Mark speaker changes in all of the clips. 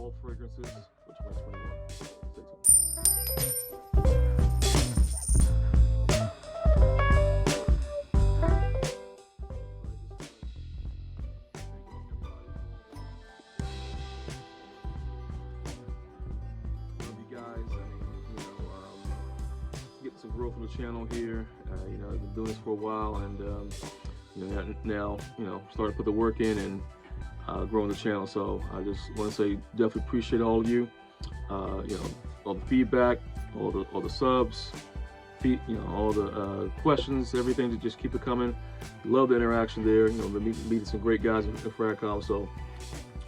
Speaker 1: fall fragrances for 2021. Stay tuned. Getting some growth on the channel here. I've been doing this for a while, and now starting to put the work in and growing the channel. So I just want to say definitely appreciate all of you. All the feedback, all the subs, all the questions, everything. To just keep it coming. Love the interaction there. Meeting some great guys in FragCom. So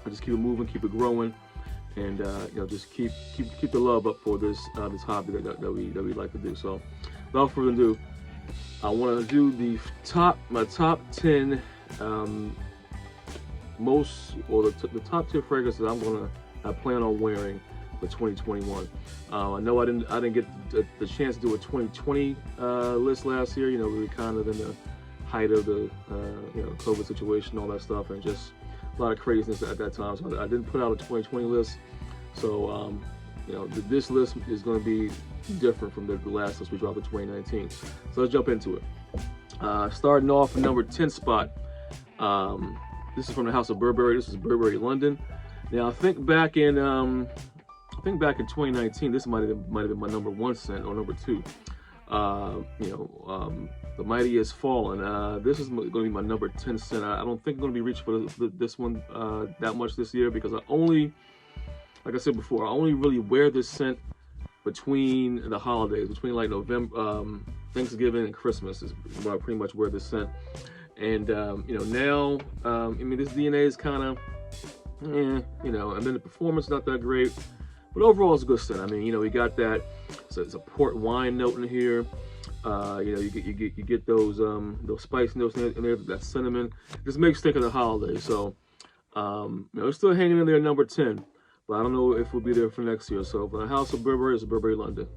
Speaker 1: I just keep it moving, keep it growing. And just keep the love up for this hobby that we like to do. So, without further ado, I want to do my top 10 the top 10 fragrances I plan on wearing for 2021. I know I didn't get the chance to do a 2020 list last year. We were kind of in the height of the COVID situation, all that stuff, and just a lot of craziness at that time, so I didn't put out a 2020 list. So, this list is going to be different from the last list we dropped in 2019. So let's jump into it. Starting off at number 10 spot. This is from the house of Burberry. This is Burberry London. Now, I think back in 2019, this might have been my number 1 scent or number 2. The Mighty Has Fallen. This is going to be my number 10 scent. I don't think I'm going to be reaching for this one that much this year, because like I said before, I only really wear this scent between the holidays, between like November, Thanksgiving and Christmas is when I pretty much wear this scent. And now, this DNA is kind of, and then the performance is not that great, but overall it's a good scent. We got that. So it's a port wine note in here. You get those spice notes in there, that cinnamon. It just makes you think of the holidays. So, it's still hanging in there, number 10. But I don't know if we'll be there for next year. So for the house of Burberry, it's Burberry London.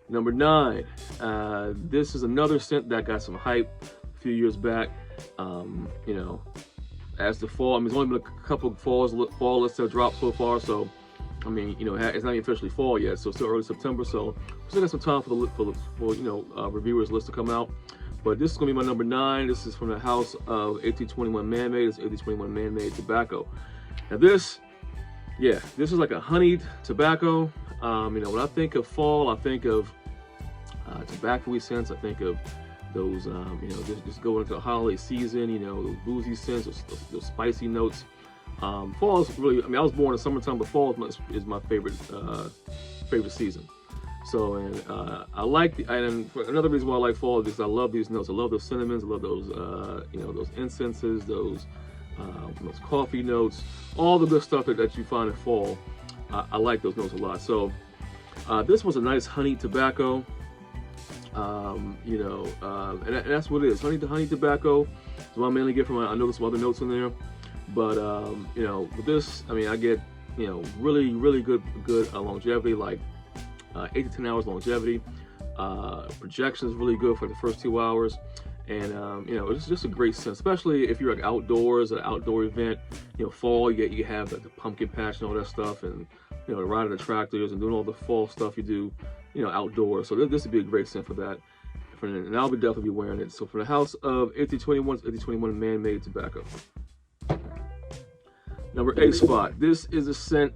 Speaker 1: Number 9. This is another scent that got some hype a few years back. As the fall, it's only been a couple of fall lists have dropped so far. So, it's not even officially fall yet. So it's still early September. So we still got some time for reviewers list to come out. But this is going to be my number 9. This is from the house of 1821 Man-Made. It's 1821 Man-Made Tobacco. Now this is like a honeyed tobacco. When I think of fall, I think of tobacco-y scents. I think of those, just going into the holiday season, those boozy scents, those spicy notes. Fall is really, I was born in summertime, but fall is my favorite season. So, and I like another reason why I like fall is because I love these notes. I love those cinnamons. I love those, those incenses, those coffee notes, all the good stuff that you find in fall. I like those notes a lot. So, this was a nice honey tobacco. And that's what it is. Honey tobacco is what I mainly get from it. I know there's some other notes in there, but with this, I get really, really good longevity, like 8 to 10 hours longevity. Projection is really good for the first 2 hours, and it's just a great scent, especially if you're like outdoors, an outdoor event. Fall, you have the pumpkin patch and all that stuff, and riding the tractors and doing all the fall stuff you do, outdoors. So this would be a great scent for that, and I'll definitely be wearing it. So for the house of 1821, 1821 Man-Made Tobacco. Number 8 spot. This is a scent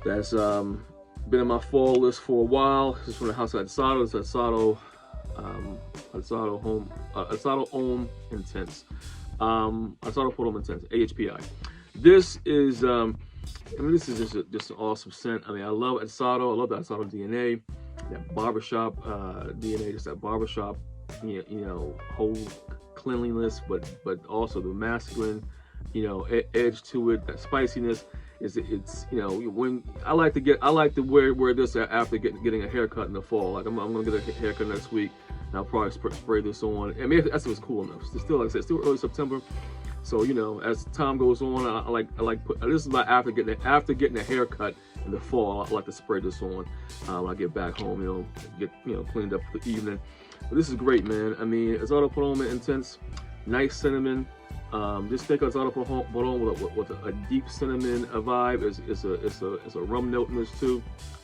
Speaker 1: that's been in my fall list for a while. This is from the house of Adsado. It's Adsado Homme Intense. Adsado Homme Intense, AHPI. This is, this is just an awesome scent. I love Adsado. I love the Adsado DNA, that barbershop DNA, just that barbershop, whole cleanliness, but also the masculine, edge to it, that spiciness. It's when I like to wear this after getting a haircut in the fall. Like I'm gonna get a haircut next week, and I'll probably spray this on. That's what's cool enough. It's still, like I said, still early September, so as time goes on, I like this is my after getting a haircut in the fall. I like to spray this on when I get back home. Get cleaned up for the evening. But this is great, man. Adsado Homme Intense, nice cinnamon. This thick as auto with a deep cinnamon vibe. It's a rum note in this too.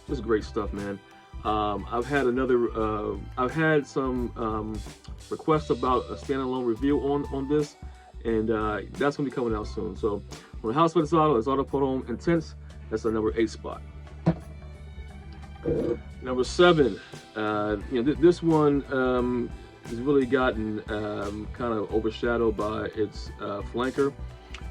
Speaker 1: Just great stuff, man. I've had some requests about a standalone review on this, and that's gonna be coming out soon. So from the House of Versace, it's Auto Pour Homme Intense. That's the number 8 spot. Number 7, this one has really gotten kind of overshadowed by its flanker.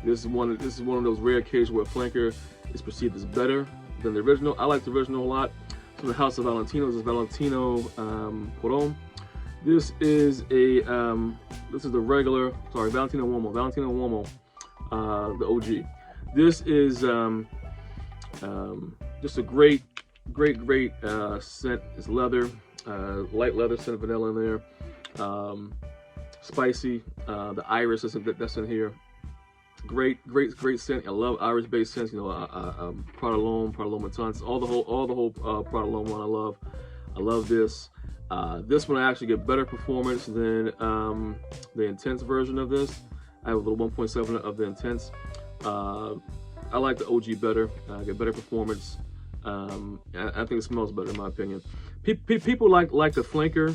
Speaker 1: This is one of those rare cases where flanker is perceived as better than the original. I like the original a lot. From the House of Valentino, this is Valentino Pour Homme. This is the regular, sorry, Valentino Uomo, the OG. This is just a great scent. It's leather, light leather scent, vanilla in there, spicy. The iris that's in here. Great scent. I love iris-based scents. You know, Prada L'Homme Tons, all the whole Prada L'Homme one. I love this. This one I actually get better performance than the Intense version of this. I have a little 1.7 of the Intense. I like the OG better. I get better performance. I think it smells better in my opinion. People like the flanker,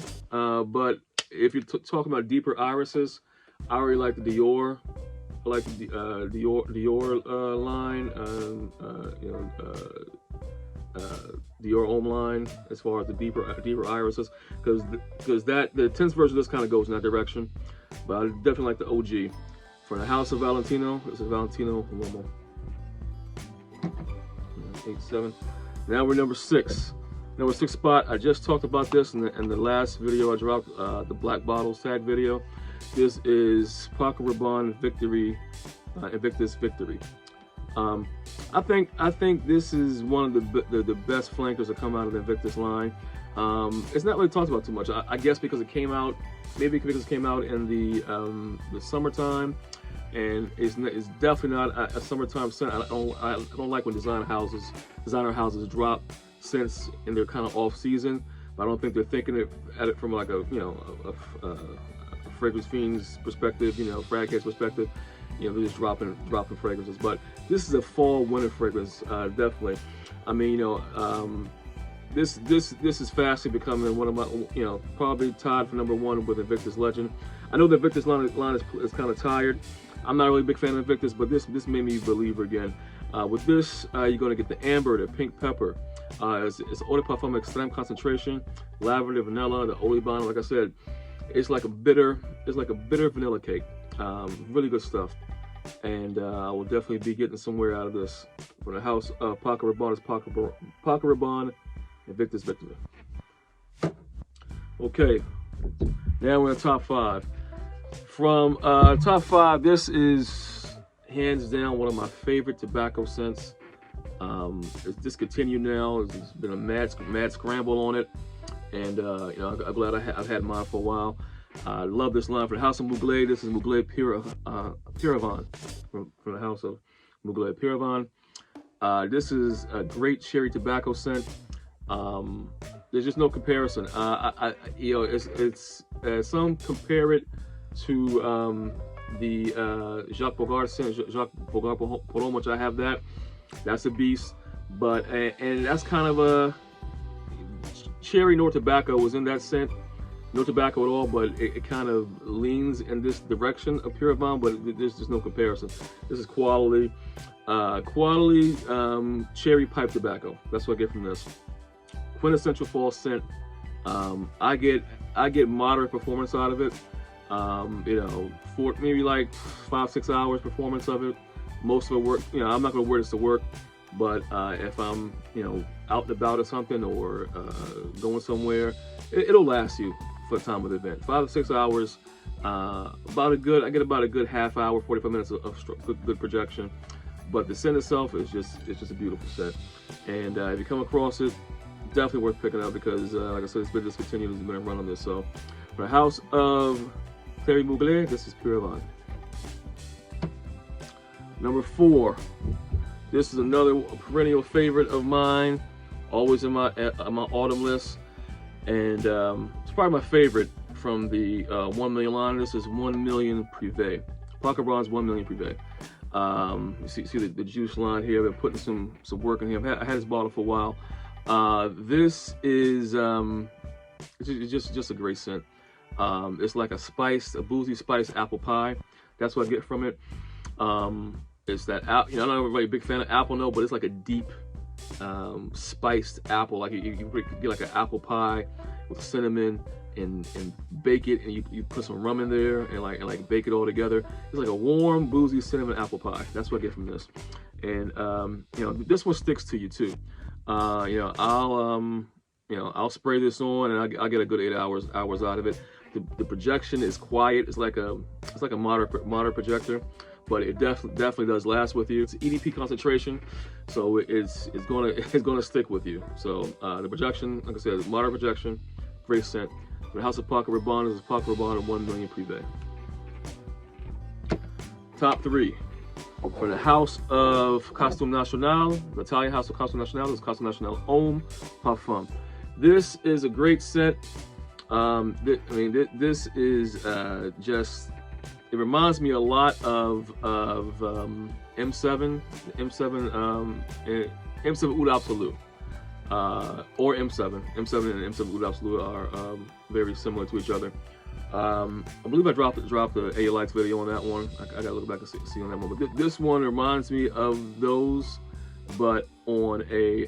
Speaker 1: but if you're talking about deeper irises, I really like the Dior. I like the Dior line, Dior Homme line, as far as the deeper irises, because the Intense version just kind of goes in that direction. But I definitely like the OG. For the House of Valentino, this is Valentino Uomo. 8, 7. Now we're number 6. Number 6 spot. I just talked about this in the last video I dropped, the Black Bottles tag video. This is Paco Rabanne Invictus Victory. I think this is one of the best flankers that come out of the Invictus line. It's not really talked about too much. I guess because it came out, maybe because it came out in the summertime, and it's definitely not a summertime scent. I don't like when designer houses drop scents in their kind of off season. But I don't think they're thinking at it from like a FragranceFiendz perspective, FragCast perspective. They're just dropping fragrances. But this is a fall winter fragrance, definitely. I mean, this is fastly becoming one of my, probably tied for number 1 with Invictus Legend. I know the Invictus line is kind of tired. I'm not really a big fan of Invictus, but this made me a believer again. With this, you're going to get the amber, the pink pepper. It's eau de parfum extreme concentration, lavender, vanilla, the oliban. Like I said, it's like a bitter vanilla cake. Really good stuff. And I will definitely be getting somewhere out of this. For the House of Paco Rabanne, is Paco Rabanne Invictus Victory. Okay, now we're in top 5. From top 5, this is hands down one of my favorite tobacco scents. It's discontinued now. There's been a mad scramble on it, and I'm glad I've had mine for a while. I love this line. For the House of Mugler, this is Mugler Purevine from the House of Mugler Purevine. This is a great cherry tobacco scent. There's just no comparison. Some compare it to the Jacques Bogart scent, Jacques Bogart Pour Homme, which I have that. That's a beast. But and that's kind of a cherry nor tobacco was in that scent. No tobacco at all, but it kind of leans in this direction of Purevine, but there's just no comparison. This is quality cherry pipe tobacco. That's what I get from this. Quintessential fall scent. I get moderate performance out of it. For maybe like 5-6 hours performance of it. Most of it work. I'm not gonna wear this to work, but if I'm out and about or something, or going somewhere, it'll last you for the time of the event. 5 to 6 hours. I get about a good half hour, 45 minutes of good projection. But the scent itself is just a beautiful scent. And if you come across it, definitely worth picking up, because like I said, it's been discontinued. There's been a run on this. So for the House of Mugler, this is Purevine. Number 4. This is another perennial favorite of mine, always in my autumn list, and it's probably my favorite from the 1 million line. This is 1 million Privé. Paco Rabanne's 1 million Privé. You see the juice line here. I've been putting some work in here. I had this bottle for a while. This is it's just a great scent. It's like a boozy spiced apple pie. That's what I get from it. It's that apple. I'm not really a big fan of apple, no, but it's like a deep spiced apple. Like you get like an apple pie with cinnamon and bake it, and you put some rum in there and like bake it all together. It's like a warm, boozy cinnamon apple pie. That's what I get from this. And this one sticks to you too. I'll spray this on and I'll get a good 8 hours out of it. The projection is quiet. It's like a moderate projector, but it definitely does last with you. It's EDP concentration, so it's gonna stick with you. So the projection, like I said, moderate projection, great scent. For the House of Paco Rabanne is Paco Rabanne 1 million Privé. Top 3. For the House of Costume National, the Italian House of Costume National is Costume National Homme Parfum. This is a great scent. This is just, it reminds me a lot of M7 Oud Absolu, or M7 and M7 Oud Absolu are very similar to each other. I believe I dropped the A Lights video on that one. I gotta look back and see on that one. But this one reminds me of those, but on a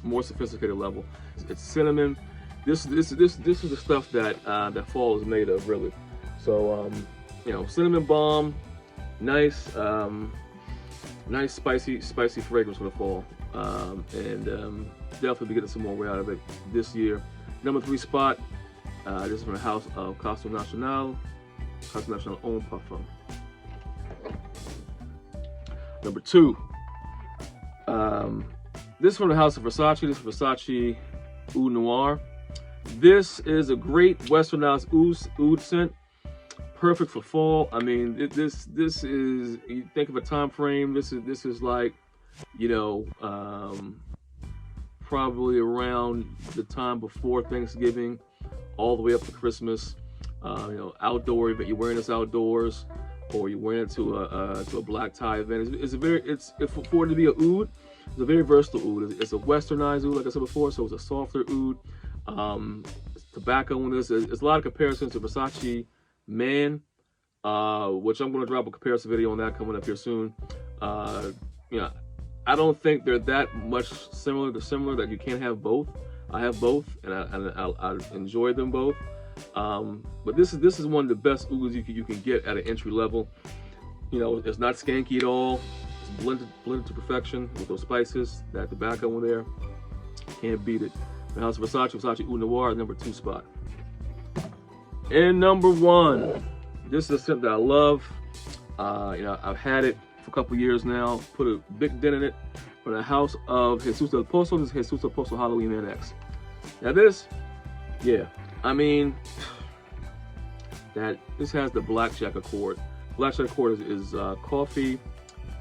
Speaker 1: more sophisticated level. It's cinnamon. This is the stuff that fall is made of, really. So cinnamon balm, nice spicy fragrance for the fall, and definitely be getting some more way out of it this year. Number 3 spot. This is from the House of Costume National Homme Parfum. Number 2. This is from the House of Versace. This is Versace Oud Noir. This is a great westernized oud scent, perfect for fall. I mean, this is, you think of a time frame. This is like, probably around the time before Thanksgiving, all the way up to Christmas. Outdoor event. You're wearing this outdoors, or you're wearing it to a black tie event. It's for it to be a oud. It's a very versatile oud. It's a westernized oud, like I said before, so it's a softer oud. Tobacco in this. It's a lot of comparisons to Versace Man, which I'm going to drop a comparison video on that coming up here soon. I don't think they're that much similar that you can't have both. I have both, and I enjoy them both. But this is one of the best ouds you can get at an entry level. It's not skanky at all. It's blended to perfection with those spices, that tobacco in there. Can't beat it. The House of Versace Oud Noir, number 2 spot. And number 1, this is a scent that I love. I've had it for a couple years now. Put a big dent in it. For the House of Jesus del Pozo, this is Jesus del Pozo Halloween Man X. Now this, this has the blackjack accord. Blackjack accord is coffee.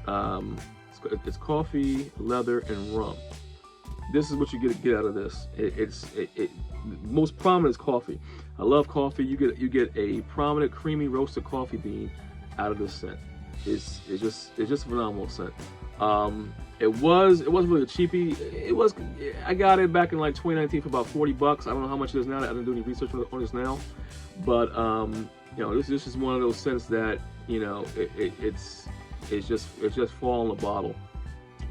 Speaker 1: It's coffee, leather, and rum. This is what you get out of this. Most prominent is coffee. I love coffee. You get a prominent creamy roasted coffee bean out of this scent. It's just a phenomenal scent. It wasn't really a cheapie. I got it back in like 2019 for about 40 bucks. I don't know how much it is now. I didn't do any research on this now, but this is one of those scents that it's just fall in the bottle.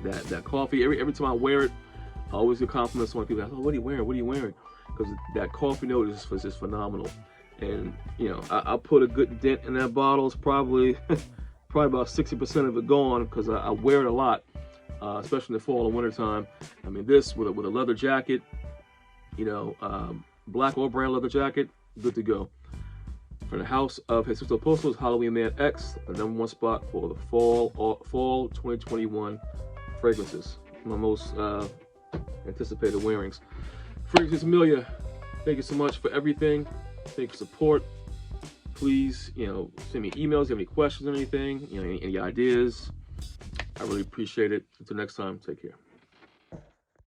Speaker 1: That coffee. Every time I wear it, I always get compliments when people ask, "Oh, what are you wearing? What are you wearing?" Because that coffee note is just phenomenal. And I put a good dent in that bottle. It's probably about 60% of it gone because I wear it a lot, especially in the fall and winter time. I mean, this with a leather jacket, black or brown leather jacket, good to go. For the House of Jesus del Pozo, Halloween Man X, the number 1 spot for the fall 2021 fragrances. My most anticipated wearings. Fragrances Amelia, thank you so much for everything. Thank you for support. Please, send me emails if you have any questions or anything, any ideas. I really appreciate it. Until next time, take care.